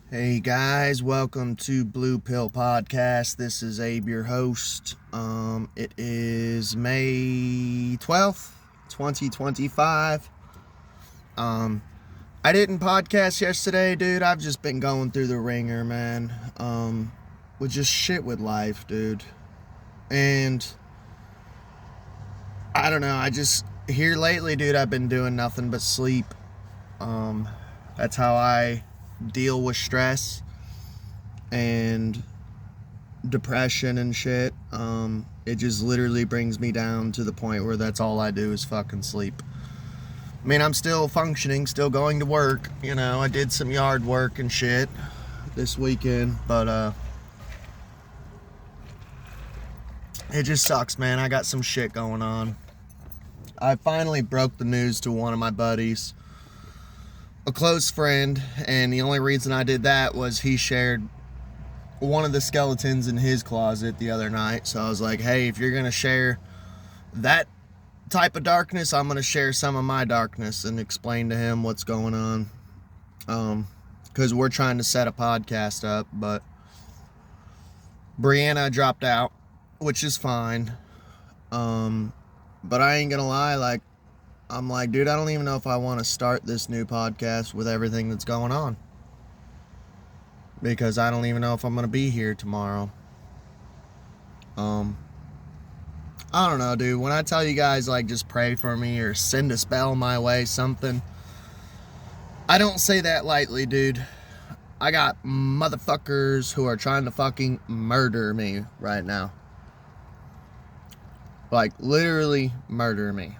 Hey guys, welcome to Blue Pill Podcast. This is Abe, your host. It is May 12th, 2025. I didn't podcast yesterday, dude. I've just been going through the ringer, man. With just shit with life, dude. And I don't know, I just here lately, dude, I've been doing nothing but sleep. That's how I deal with stress and depression and shit. It just literally brings me down to the point where that's all I do is fucking sleep. I mean, I'm still functioning, still going to work, you know. I did some yard work and shit this weekend, but it just sucks, man. I got some shit going on. I finally broke the news to one of my buddies, a close friend, and the only reason I did that was he shared one of the skeletons in his closet the other night. So I was like, hey, if you're gonna share that type of darkness, I'm gonna share some of my darkness and explain to him what's going on. Because we're trying to set a podcast up, but Brianna dropped out, which is fine. But I ain't gonna lie, I'm like, dude, I don't even know if I want to start this new podcast with everything that's going on. Because I don't even know if I'm going to be here tomorrow. I don't know, dude. When I tell you guys, just pray for me or send a spell my way, something, I don't say that lightly, dude. I got motherfuckers who are trying to fucking murder me right now. Literally murder me.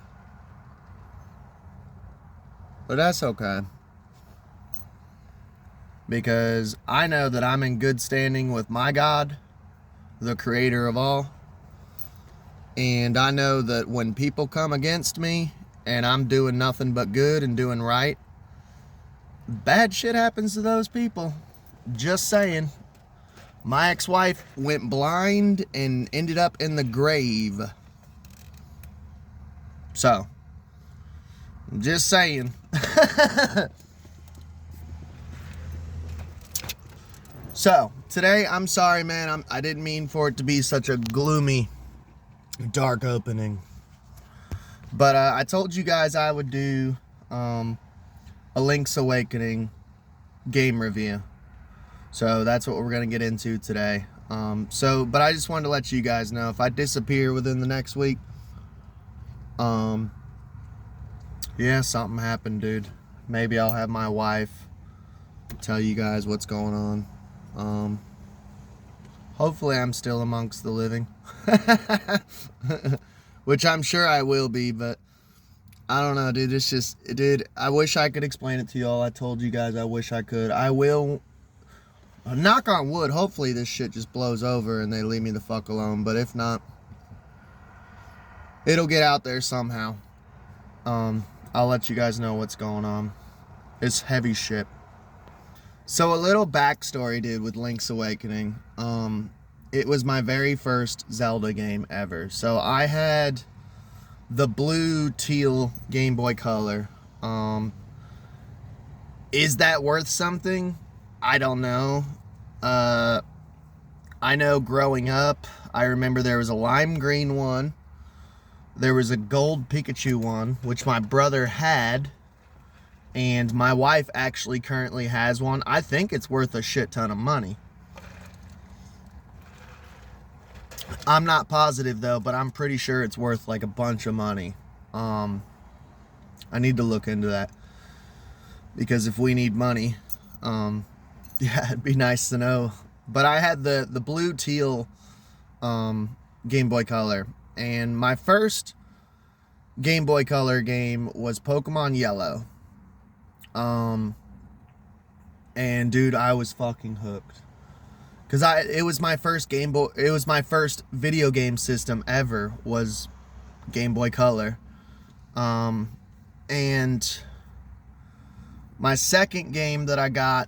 But that's okay. Because I know that I'm in good standing with my God, the creator of all. And I know that when people come against me and I'm doing nothing but good and doing right, bad shit happens to those people. Just saying. My ex-wife went blind and ended up in the grave. So, just saying. So, today, I'm sorry, man. I didn't mean for it to be such a gloomy, dark opening. But I told you guys I would do a Link's Awakening game review. So, that's what we're going to get into today. But I just wanted to let you guys know, if I disappear within the next week, yeah, something happened, dude. Maybe I'll have my wife tell you guys what's going on. Hopefully I'm still amongst the living. Which I'm sure I will be, but I don't know, dude. It's just, dude, I wish I could explain it to y'all. I told you guys I wish I could. I will, knock on wood, hopefully this shit just blows over and they leave me the fuck alone. But if not, it'll get out there somehow. I'll let you guys know what's going on. It's heavy shit. So a little backstory, dude, with Link's Awakening. It was my very first Zelda game ever. So I had the blue teal Game Boy Color. Is that worth something? I don't know. I know growing up, I remember there was a lime green one. There was a gold Pikachu one, which my brother had, and my wife actually currently has one. I think it's worth a shit ton of money. I'm not positive though, but I'm pretty sure it's worth a bunch of money. I need to look into that, because if we need money, yeah, it'd be nice to know. But I had the blue teal Game Boy Color. And my first Game Boy Color game was Pokemon Yellow. And dude, I was fucking hooked. Cause it was my first video game system ever, was Game Boy Color. And my second game that I got,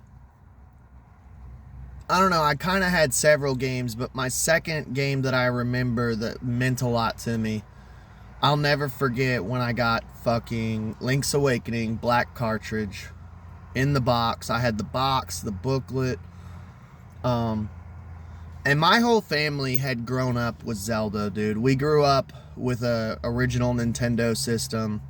I don't know, I kind of had several games, but my second game that I remember that meant a lot to me, I'll never forget when I got fucking Link's Awakening Black cartridge. in the box. I had the box, the booklet, and my whole family had grown up with Zelda, dude. We grew up with a original Nintendo system.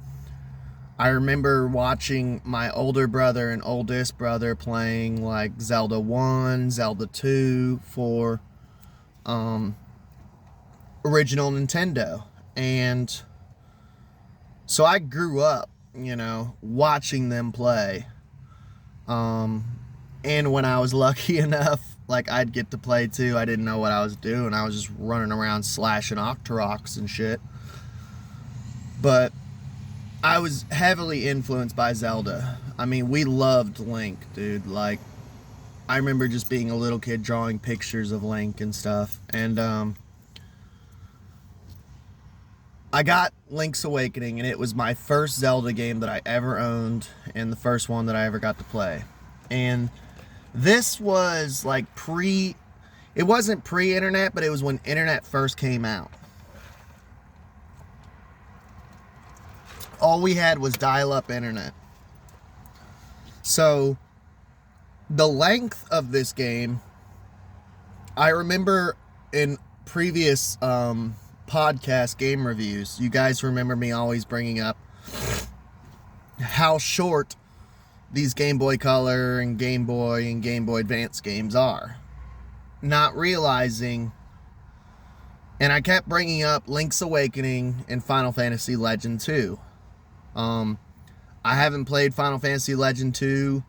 I remember watching my older brother and oldest brother playing like Zelda 1, Zelda 2 for original Nintendo. And so I grew up, you know, watching them play. And when I was lucky enough, like, I'd get to play too. I didn't know what I was doing. I was just running around slashing Octoroks and shit. But I was heavily influenced by Zelda. I mean, we loved Link, dude. Like, I remember just being a little kid drawing pictures of Link and stuff. And I got Link's Awakening, and it was my first Zelda game that I ever owned, and the first one that I ever got to play. And this was like it wasn't pre-internet, but it was when internet first came out. All we had was dial-up internet. So the length of this game, I remember in previous podcast game reviews, you guys remember me always bringing up how short these Game Boy Color and Game Boy Advance games are. Not realizing, and I kept bringing up Link's Awakening and Final Fantasy Legend 2. I haven't played Final Fantasy Legend 2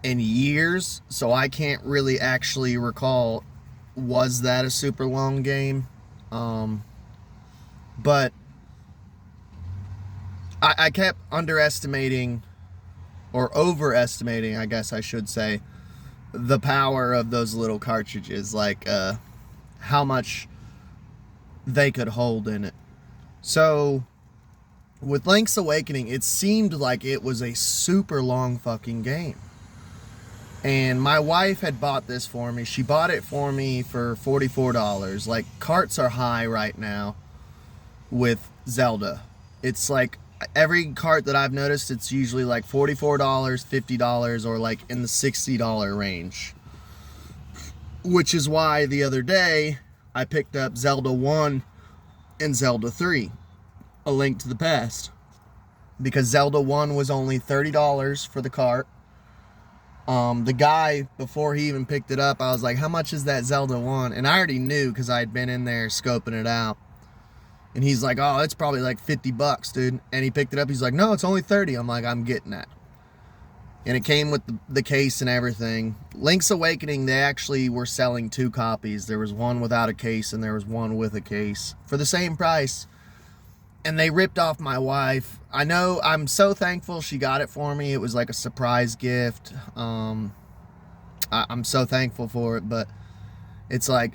in years, so I can't really actually recall, was that a super long game? But I kept underestimating, or overestimating, I guess I should say, the power of those little cartridges, like how much they could hold in it. So with Link's Awakening, it seemed like it was a super long fucking game. And my wife had bought this for me. She bought it for me for $44. Like, carts are high right now with Zelda. It's like every cart that I've noticed, it's usually like $44, $50, or like in the $60 range. Which is why the other day I picked up Zelda 1 and Zelda 3, A Link to the Past. Because Zelda 1 was only $30 for the cart. The guy, before he even picked it up, I was like, how much is that Zelda 1? And I already knew because I had been in there scoping it out. And he's like, oh, it's probably like $50, dude. And he picked it up. He's like, no, it's only 30. I'm like, I'm getting that. And it came with the case and everything. Link's Awakening, they actually were selling 2 copies. There was one without a case and there was one with a case for the same price. And they ripped off my wife. I know, I'm so thankful she got it for me. It was like a surprise gift. I'm so thankful for it, but it's like,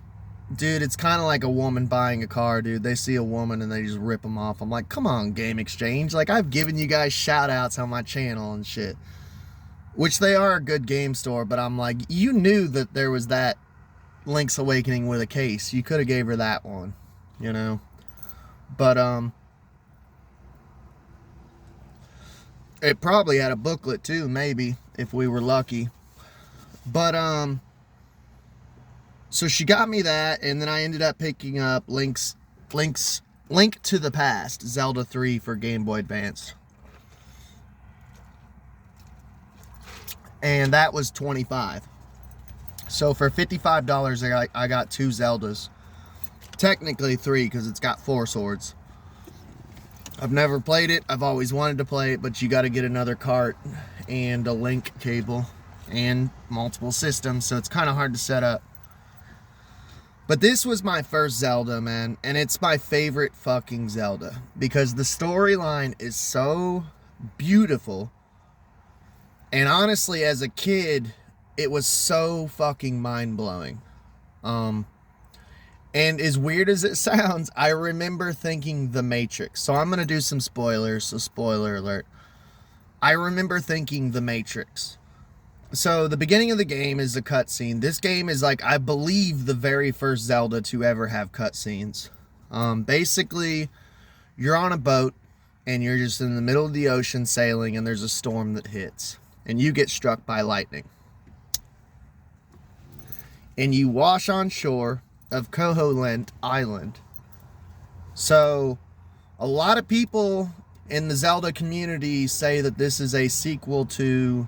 dude, it's kind of like a woman buying a car, dude. They see a woman and they just rip them off. I'm like, come on, Game Exchange. Like, I've given you guys shout outs on my channel and shit, which they are a good game store, but I'm like, you knew that there was that Link's Awakening with a case. You could have gave her that one, you know? But, it probably had a booklet too, maybe, if we were lucky. But, so she got me that, and then I ended up picking up Link to the Past, Zelda 3 for Game Boy Advance. And that was $25. So for $55, I got 2 Zeldas. Technically 3, because it's got 4 swords. I've never played it. I've always wanted to play it, but you got to get another cart and a link cable and multiple systems, so it's kind of hard to set up. But this was my first Zelda, man, and it's my favorite fucking Zelda because the storyline is so beautiful. And honestly, as a kid, it was so fucking mind-blowing. And as weird as it sounds, I remember thinking The Matrix. So I'm going to do some spoilers, so spoiler alert. I remember thinking The Matrix. So the beginning of the game is a cutscene. This game is like, I believe, the very first Zelda to ever have cutscenes. Basically, you're on a boat and you're just in the middle of the ocean sailing and there's a storm that hits. and you get struck by lightning. And you wash on shore of Koholint Island. So, a lot of people in the Zelda community say that this is a sequel to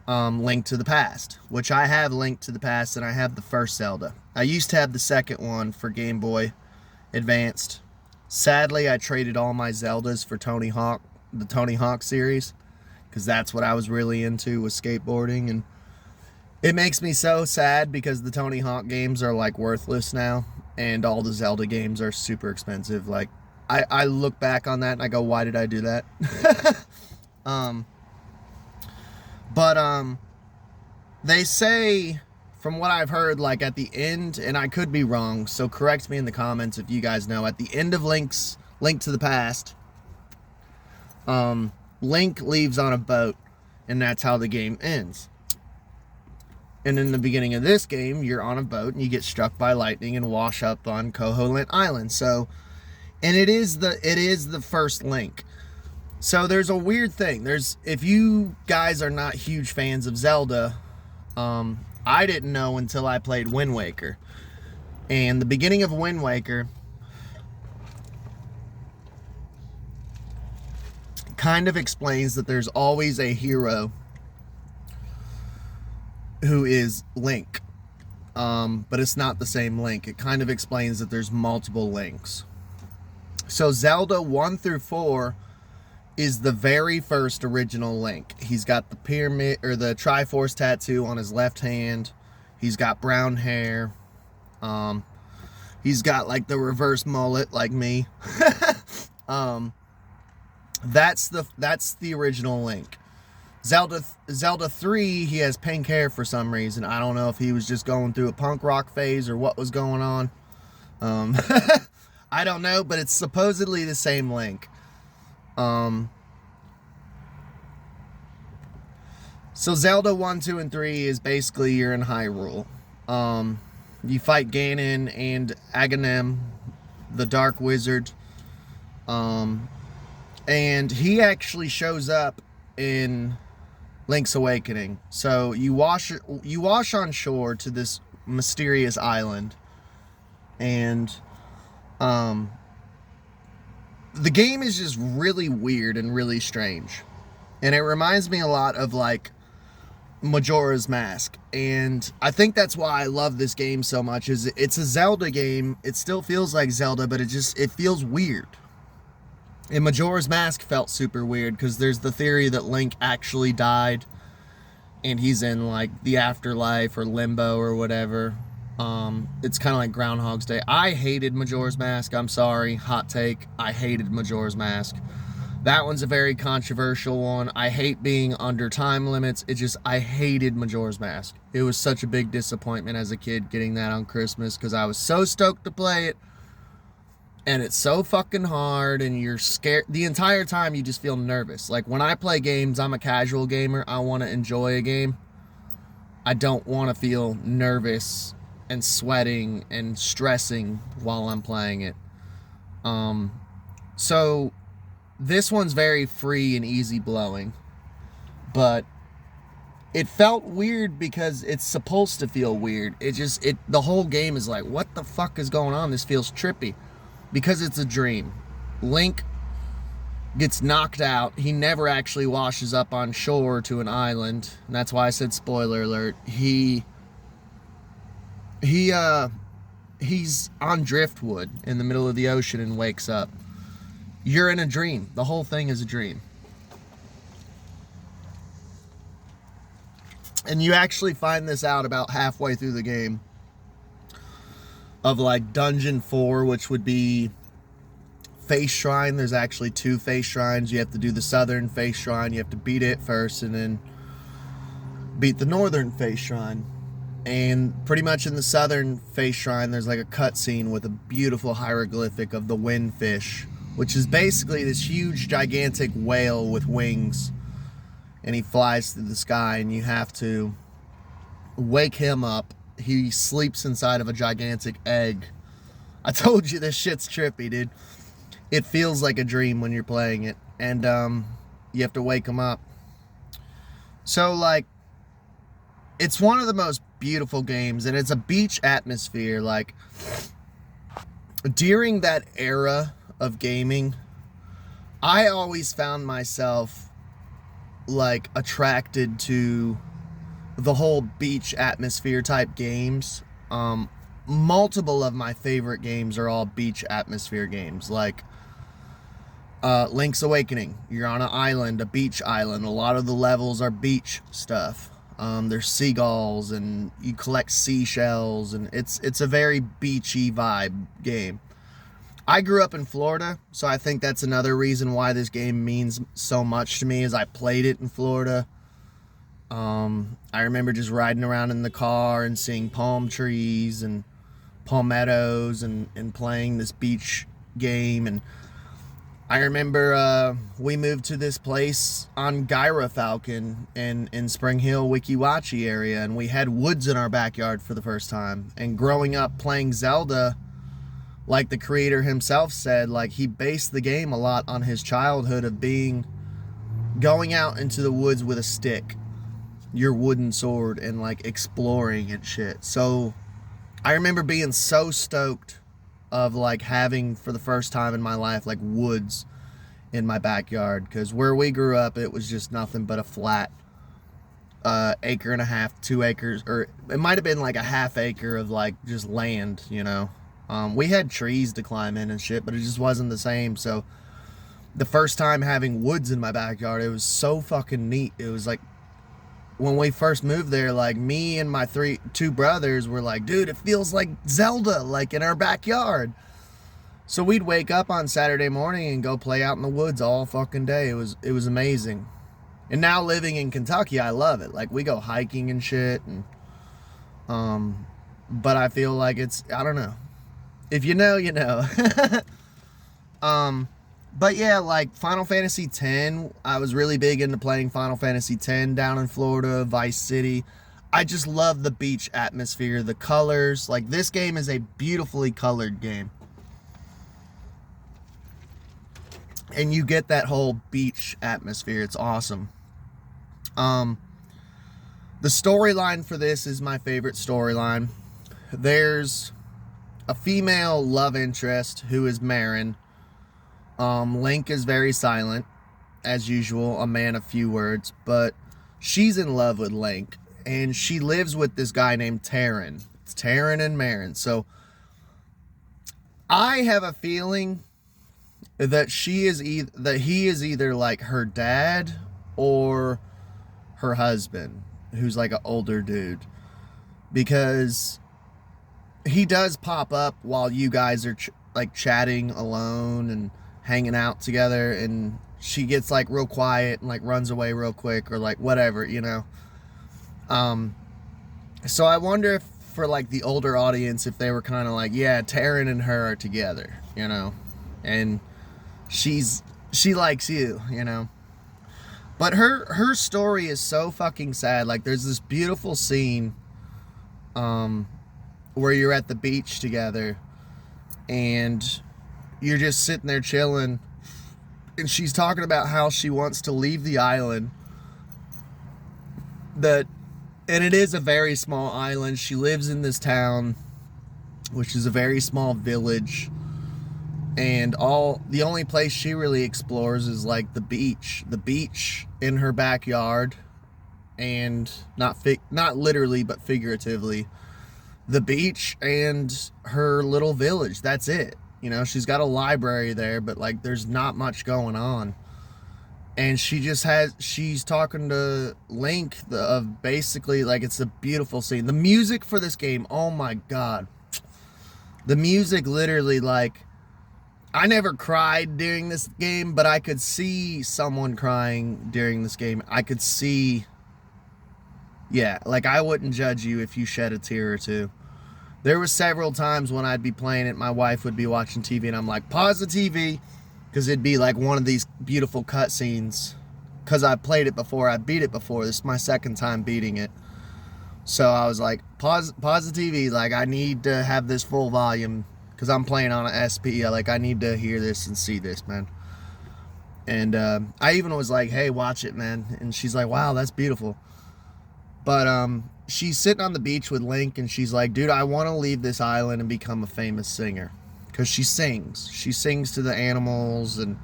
Link to the Past, which I have Link to the Past, and I have the first Zelda. I used to have the second one for Game Boy Advanced. Sadly, I traded all my Zeldas for Tony Hawk, the Tony Hawk series, because that's what I was really into, was skateboarding. And it makes me so sad because the Tony Hawk games are like worthless now, and all the Zelda games are super expensive. Like, I look back on that and I go, why did I do that? They say, from what I've heard, like at the end, and I could be wrong, so correct me in the comments if you guys know, at the end of Link to the Past, Link leaves on a boat, and that's how the game ends. And in the beginning of this game, you're on a boat and you get struck by lightning and wash up on Koholint Island. So, and it is the first Link. So there's a weird thing. If you guys are not huge fans of Zelda, I didn't know until I played Wind Waker. And the beginning of Wind Waker kind of explains that there's always a hero who is Link. But it's not the same Link. It kind of explains that there's multiple Links. So Zelda 1 through 4 is the very first original Link. He's got the pyramid, or the Triforce tattoo on his left hand. He's got brown hair. He's got like the reverse mullet like me. That's the original Link. Zelda 3, he has pink hair for some reason. I don't know if he was just going through a punk rock phase or what was going on. I don't know, but it's supposedly the same Link. So Zelda 1, 2, and 3 is basically you're in Hyrule. You fight Ganon and Aghanim, the Dark Wizard. And he actually shows up in Link's Awakening. So you wash on shore to this mysterious island, and the game is just really weird and really strange, and it reminds me a lot of like Majora's Mask. And I think that's why I love this game so much, is it's a Zelda game. It still feels like Zelda, but it feels weird. And Majora's Mask felt super weird because there's the theory that Link actually died and he's in like the afterlife or limbo or whatever. It's kind of like Groundhog's Day. I hated Majora's Mask. I'm sorry, hot take. I hated Majora's Mask. That one's a very controversial one. I hate being under time limits. I hated Majora's Mask. It was such a big disappointment as a kid getting that on Christmas because I was so stoked to play it. And it's so fucking hard, and you're scared. The entire time you just feel nervous. Like when I play games, I'm a casual gamer. I want to enjoy a game. I don't want to feel nervous and sweating and stressing while I'm playing it. So this one's very free and easy blowing, but it felt weird because it's supposed to feel weird. The whole game is like, what the fuck is going on? This feels trippy because it's a dream. Link gets knocked out. He never actually washes up on shore to an island, and that's why I said spoiler alert. He's on driftwood in the middle of the ocean and wakes up. You're in a dream. The whole thing is a dream. And you actually find this out about halfway through the game. Of like Dungeon 4, which would be Face Shrine. There's actually 2 Face Shrines. You have to do the Southern Face Shrine. You have to beat it first and then beat the Northern Face Shrine. And pretty much in the Southern Face Shrine, there's like a cutscene with a beautiful hieroglyphic of the Windfish, which is basically this huge, gigantic whale with wings. And he flies through the sky, and you have to wake him up. He sleeps inside of a gigantic egg. I told you this shit's trippy, dude. It feels like a dream when you're playing it. And you have to wake him up. So, like, it's one of the most beautiful games, and it's a beach atmosphere. Like, during that era of gaming, I always found myself, like, attracted to the whole beach atmosphere type games. Multiple of my favorite games are all beach atmosphere games, like Link's Awakening. You're on an island, a beach island. A lot of the levels are beach stuff. There's seagulls and you collect seashells, and it's a very beachy vibe game. I grew up in Florida, so I think that's another reason why this game means so much to me, is I played it in Florida. I remember just riding around in the car and seeing palm trees and palmettos and playing this beach game. And I remember we moved to this place on Gyra Falcon in Spring Hill, Weeki Wachee area, and we had woods in our backyard for the first time. And growing up playing Zelda, like the creator himself said, like he based the game a lot on his childhood of going out into the woods with a stick, your wooden sword, and like exploring and shit. So I remember being so stoked of like having, for the first time in my life, like woods in my backyard, because where we grew up, it was just nothing but a flat acre and a half, 2 acres, or it might have been like a half acre of like just land, you know. We had trees to climb in and shit, but it just wasn't the same. So the first time having woods in my backyard, it was so fucking neat. It was like, when we first moved there, like me and my two brothers were like, dude, it feels like Zelda, like in our backyard. So we'd wake up on Saturday morning and go play out in the woods all fucking day. It was amazing. And now living in Kentucky, I love it. Like we go hiking and shit, and but I feel like I don't know. If you know, you know. But yeah, like Final Fantasy X, I was really big into playing Final Fantasy X down in Florida, Vice City. I just love the beach atmosphere, the colors. Like this game is a beautifully colored game. And you get that whole beach atmosphere. It's awesome. The storyline for this is my favorite storyline. There's a female love interest who is Marin. Link is very silent, as usual, a man of few words, but she's in love with Link, and she lives with this guy named Terran. It's Terran and Marin. So I have a feeling that he is either like her dad or her husband, who's like an older dude, because he does pop up while you guys are like chatting alone and hanging out together, and she gets like real quiet and like runs away real quick, or like whatever, you know. So I wonder if for like the older audience, if they were kind of like, yeah, Taryn and her are together, you know, and she likes you, you know. But her story is so fucking sad. Like there's this beautiful scene where you're at the beach together and you're just sitting there chilling, and she's talking about how she wants to leave the island, and it is a very small island. She lives in this town, which is a very small village, and the only place she really explores is like the beach in her backyard, and not literally but figuratively, the beach and her little village. That's it. You know, she's got a library there, but like there's not much going on. And she's talking to Link of basically, like, it's a beautiful scene. The music for this game, oh my god. The music literally, like, I never cried during this game, but I could see someone crying during this game. I could see, yeah, like I wouldn't judge you if you shed a tear or two. There were several times when I'd be playing it, my wife would be watching TV, and I'm like, pause the TV, because it'd be like one of these beautiful cutscenes. Because I played it before, I beat it before. This is my second time beating it. So I was like, pause the TV, like I need to have this full volume, because I'm playing on an SP, like I need to hear this and see this, man. And I even was like, hey, watch it, man. And she's like, wow, that's beautiful. But she's sitting on the beach with Link, and she's like, dude, I want to leave this island and become a famous singer. Because she sings. She sings to the animals, and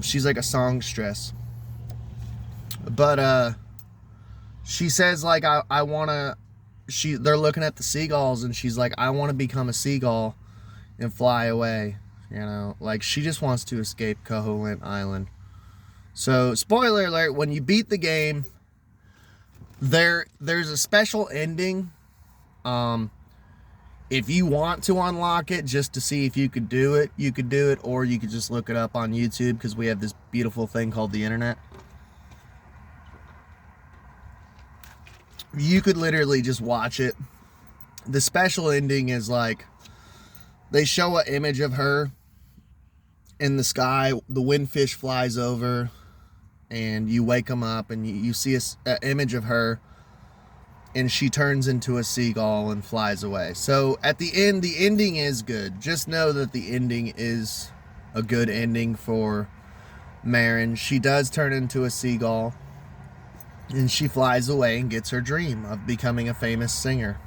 she's like a songstress. But she says, like, I want to... They're looking at the seagulls, and she's like, I want to become a seagull and fly away. You know, like, she just wants to escape Koholint Island. So, spoiler alert, when you beat the game, there's a special ending. If you want to unlock it just to see if you could do it, you could do it, or you could just look it up on YouTube, because we have this beautiful thing called the internet. You could literally just watch it. The special ending is like, they show an image of her in the sky, the windfish flies over, and you wake them up, and you see an image of her, and she turns into a seagull and flies away. So at the end, the ending is good. Just know that the ending is a good ending for Marin. She does turn into a seagull, and she flies away and gets her dream of becoming a famous singer.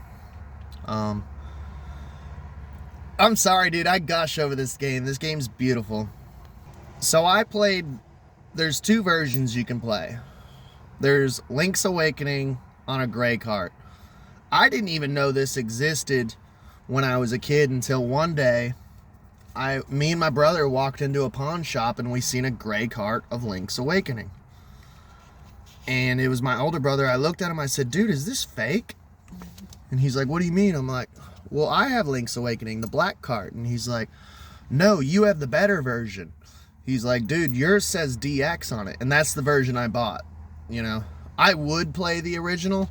I'm sorry, dude, I gush over this game. This game's beautiful. So I played... There's two versions you can play. There's Link's Awakening on a gray cart. I didn't even know this existed when I was a kid until one day, me and my brother walked into a pawn shop, and we seen a gray cart of Link's Awakening. And it was my older brother. I looked at him, I said, dude, is this fake? And he's like, what do you mean? I'm like, well, I have Link's Awakening, the black cart. And he's like, no, you have the better version. He's like, dude, yours says DX on it. And that's the version I bought. You know, I would play the original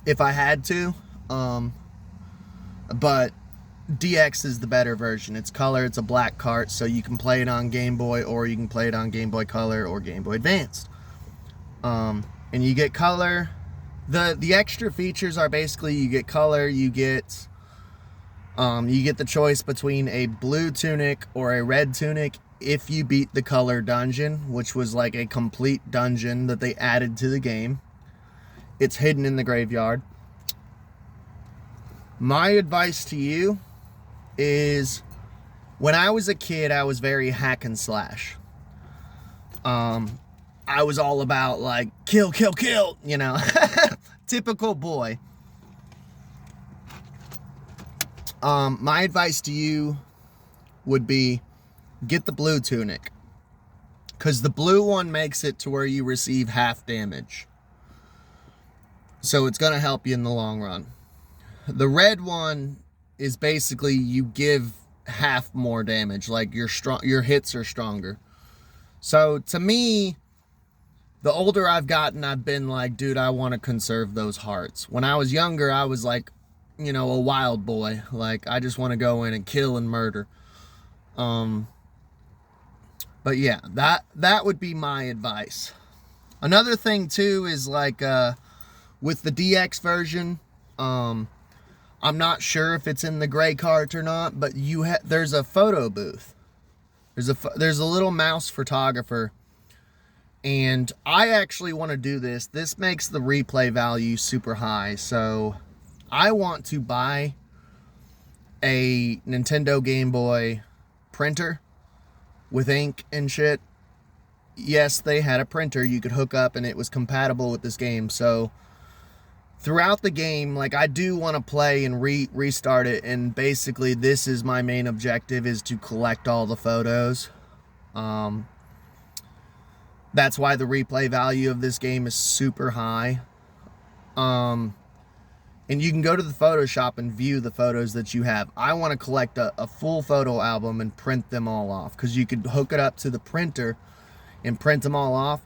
if I had to. But DX is the better version. It's color, it's a black cart, so you can play it on Game Boy, or you can play it on Game Boy Color or Game Boy Advanced. And you get color. The extra features are basically, you get color, you get the choice between a blue tunic or a red tunic if you beat the color dungeon, which was like a complete dungeon that they added to the game. It's hidden in the graveyard. My advice to you is, when I was a kid, I was very hack and slash. I was all about, like, kill, kill, kill, you know. Typical boy. My advice to you would be, get the blue tunic. Because the blue one makes it to where you receive half damage. So it's going to help you in the long run. The red one is basically, you give half more damage. Like, your hits are stronger. So to me, the older I've gotten, I've been like, dude, I want to conserve those hearts. When I was younger, I was like, you know, a wild boy. Like, I just want to go in and kill and murder. But yeah, that would be my advice. Another thing too is, like, with the DX version, I'm not sure if it's in the gray cart or not, but there's a photo booth. There's a little mouse photographer. And I actually want to do this. This makes the replay value super high. So I want to buy a Nintendo Game Boy printer with ink and shit. Yes, they had a printer you could hook up, and it was compatible with this game. So throughout the game, like, I do want to play and restart it. And basically, this is my main objective, is to collect all the photos. That's why the replay value of this game is super high. And you can go to the Photoshop and view the photos that you have. I want to collect a full photo album and print them all off, because you could hook it up to the printer and print them all off.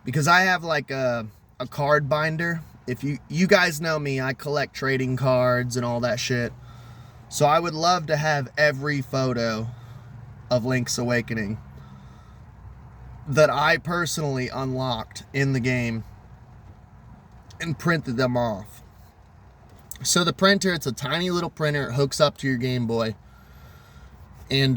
Because I have like a card binder. If you guys know me, I collect trading cards and all that shit. So I would love to have every photo of Link's Awakening that I personally unlocked in the game and printed them off. So the printer, it's a tiny little printer. It hooks up to your Game Boy. And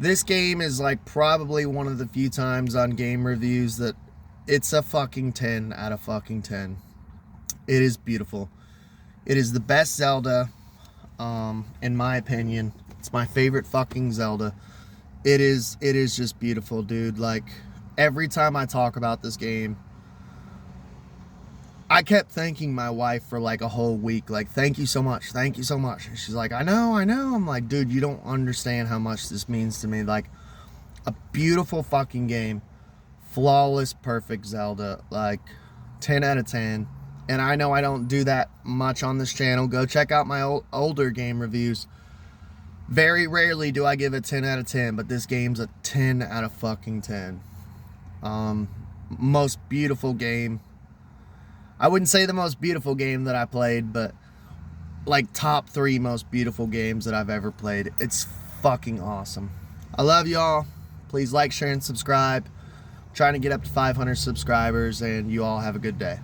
This game is like probably one of the few times on game reviews that it's a fucking 10 out of fucking 10. It is beautiful. It is the best Zelda, in my opinion. It's my favorite fucking Zelda. It is just beautiful, dude. Like, every time I talk about this game, I kept thanking my wife for like a whole week. Like, thank you so much. Thank you so much. And she's like, I know. I'm like, dude, you don't understand how much this means to me. Like, a beautiful fucking game. Flawless, perfect Zelda. Like, 10 out of 10. And I know I don't do that much on this channel. Go check out my older game reviews. Very rarely do I give a 10 out of 10, but this game's a 10 out of fucking 10. Most beautiful game. I wouldn't say the most beautiful game that I played, but like top 3 most beautiful games that I've ever played. It's fucking awesome. I love y'all. Please like, share, and subscribe. I'm trying to get up to 500 subscribers, and you all have a good day.